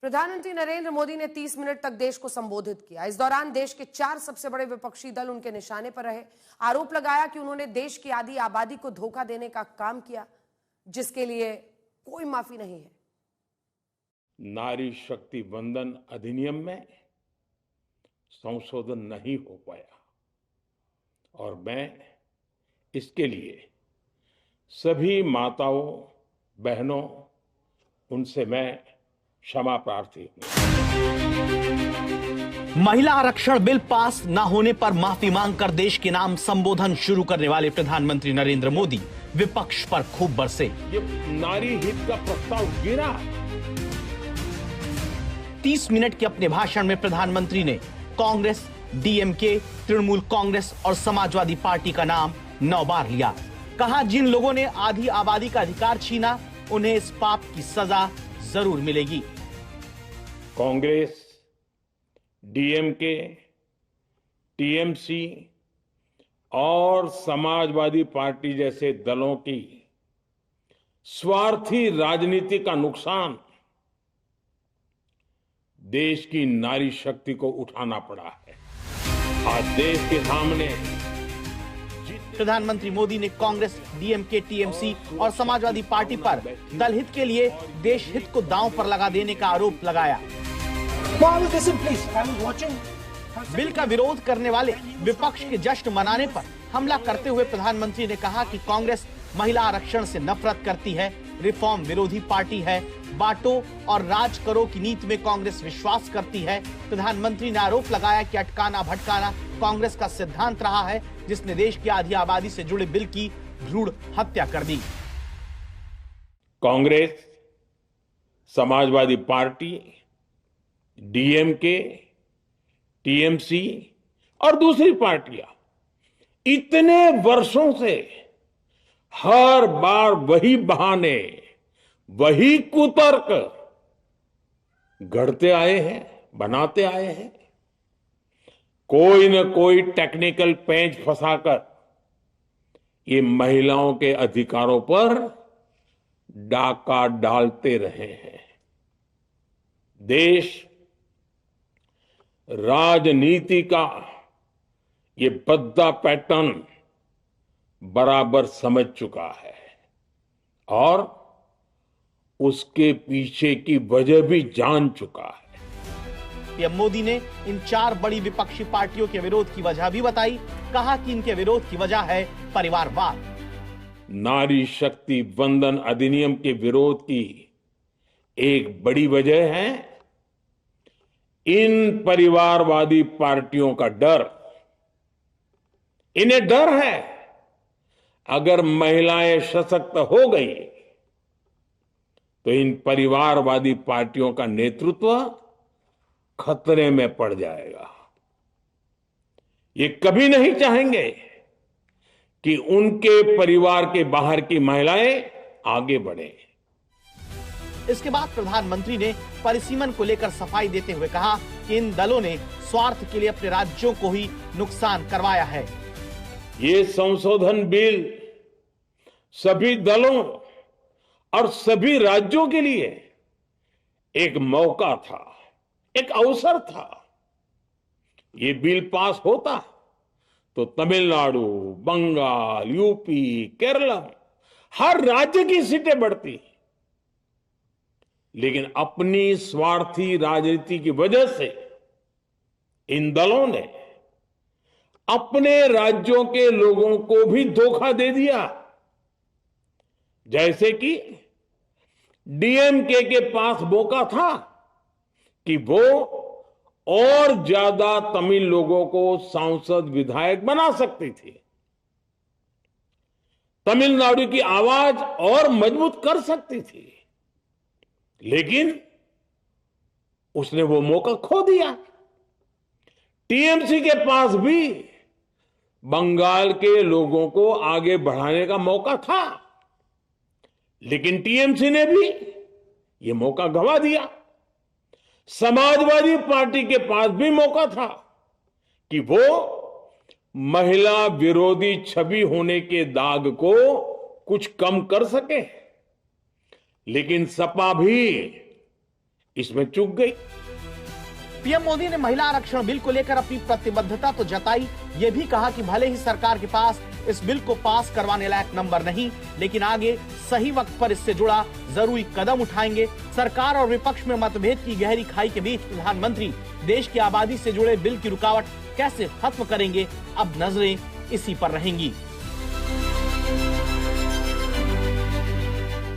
प्रधानमंत्री नरेंद्र मोदी ने 30 मिनट तक देश को संबोधित किया। इस दौरान देश के 4 सबसे बड़े विपक्षी दल उनके निशाने पर रहे। आरोप लगाया कि उन्होंने देश की आधी आबादी को धोखा देने का काम किया, जिसके लिए कोई माफी नहीं है। नारी शक्ति वंदन अधिनियम में संशोधन नहीं हो पाया और मैं इसके लिए सभी माताओं बहनों उनसे मैं क्षमा प्रार्थी हूं। महिला आरक्षण बिल पास न होने पर माफी मांगकर देश के नाम संबोधन शुरू करने वाले प्रधानमंत्री नरेंद्र मोदी विपक्ष पर खूब बरसे। ये नारी हित का प्रस्ताव गिरा। 30 मिनट के अपने भाषण में प्रधानमंत्री ने कांग्रेस, डीएमके, तृणमूल कांग्रेस और समाजवादी पार्टी का नाम 9 बार लिया। कहा, जिन लोगों ने आधी आबादी का अधिकार छीना, उन्हें इस पाप की सजा जरूर मिलेगी। कांग्रेस, डीएमके, टीएमसी और समाजवादी पार्टी जैसे दलों की स्वार्थी राजनीति का नुकसान देश की नारी शक्ति को उठाना पड़ा है। आज देश के सामने प्रधानमंत्री मोदी ने कांग्रेस, डीएमके, टीएमसी और समाजवादी पार्टी पर दल हित के लिए देश हित को दांव पर लगा देने का आरोप लगाया। बिल का विरोध करने वाले विपक्ष के जश्न मनाने पर हमला करते हुए प्रधानमंत्री ने कहा कि कांग्रेस महिला आरक्षण से नफरत करती है, रिफॉर्म विरोधी पार्टी है, बांटो और राज करो की नीति में कांग्रेस विश्वास करती है। प्रधानमंत्री ने आरोप लगाया कि अटकाना भटकाना कांग्रेस का सिद्धांत रहा है, जिसने देश की आधी आबादी से जुड़े बिल की भ्रूण हत्या कर दी। Congress, Samajwadi party, DMK, TMC और दूसरी पार्टियां इतने वर्षों से हर बार वही बहाने, वही कुतर्क गढ़ते आए हैं, बनाते आए हैं। कोई न कोई टेक्निकल पेंच फंसाकर ये महिलाओं के अधिकारों पर डाका डालते रहे हैं। देश राजनीति का ये भद्दा पैटर्न बराबर समझ चुका है और उसके पीछे की वजह भी जान चुका है। पीएम मोदी ने इन 4 बड़ी विपक्षी पार्टियों के विरोध की वजह भी बताई। कहा कि इनके विरोध की वजह है परिवारवाद। नारी शक्ति वंदन अधिनियम के विरोध की एक बड़ी वजह है इन परिवारवादी पार्टियों का डर। इन्हें डर है अगर महिलाएं सशक्त हो गई तो इन परिवारवादी पार्टियों का नेतृत्व खतरे में पड़ जाएगा। ये कभी नहीं चाहेंगे कि उनके परिवार के बाहर की महिलाएं आगे बढ़े। इसके बाद प्रधानमंत्री ने परिसीमन को लेकर सफाई देते हुए कहा कि इन दलों ने स्वार्थ के लिए अपने राज्यों को ही नुकसान करवाया है। ये संशोधन बिल सभी दलों और सभी राज्यों के लिए एक मौका था, एक अवसर था। ये बिल पास होता तो तमिलनाडु, बंगाल, यूपी, केरला हर राज्य की सीटें बढ़ती। लेकिन अपनी स्वार्थी राजनीति की वजह से इन दलों ने अपने राज्यों के लोगों को भी धोखा दे दिया। जैसे कि डीएमके के पास मौका था कि वो और ज्यादा तमिल लोगों को सांसद विधायक बना सकती थी, तमिलनाडु की आवाज और मजबूत कर सकती थी, लेकिन उसने वो मौका खो दिया। टीएमसी के पास भी बंगाल के लोगों को आगे बढ़ाने का मौका था, लेकिन टीएमसी ने भी ये मौका गंवा दिया। समाजवादी पार्टी के पास भी मौका था कि वो महिला विरोधी छवि होने के दाग को कुछ कम कर सके, लेकिन सपा भी इसमें चूक गई। पीएम मोदी ने महिला आरक्षण बिल को लेकर अपनी प्रतिबद्धता तो जताई, ये भी कहा कि भले ही सरकार के पास इस बिल को पास करवाने लायक नंबर नहीं, लेकिन आगे सही वक्त पर इससे जुड़ा जरूरी कदम उठाएंगे। सरकार और विपक्ष में मतभेद की गहरी खाई के बीच प्रधानमंत्री देश की आबादी से जुड़े बिल की रुकावट कैसे खत्म करेंगे, अब नजरें इसी पर रहेंगी।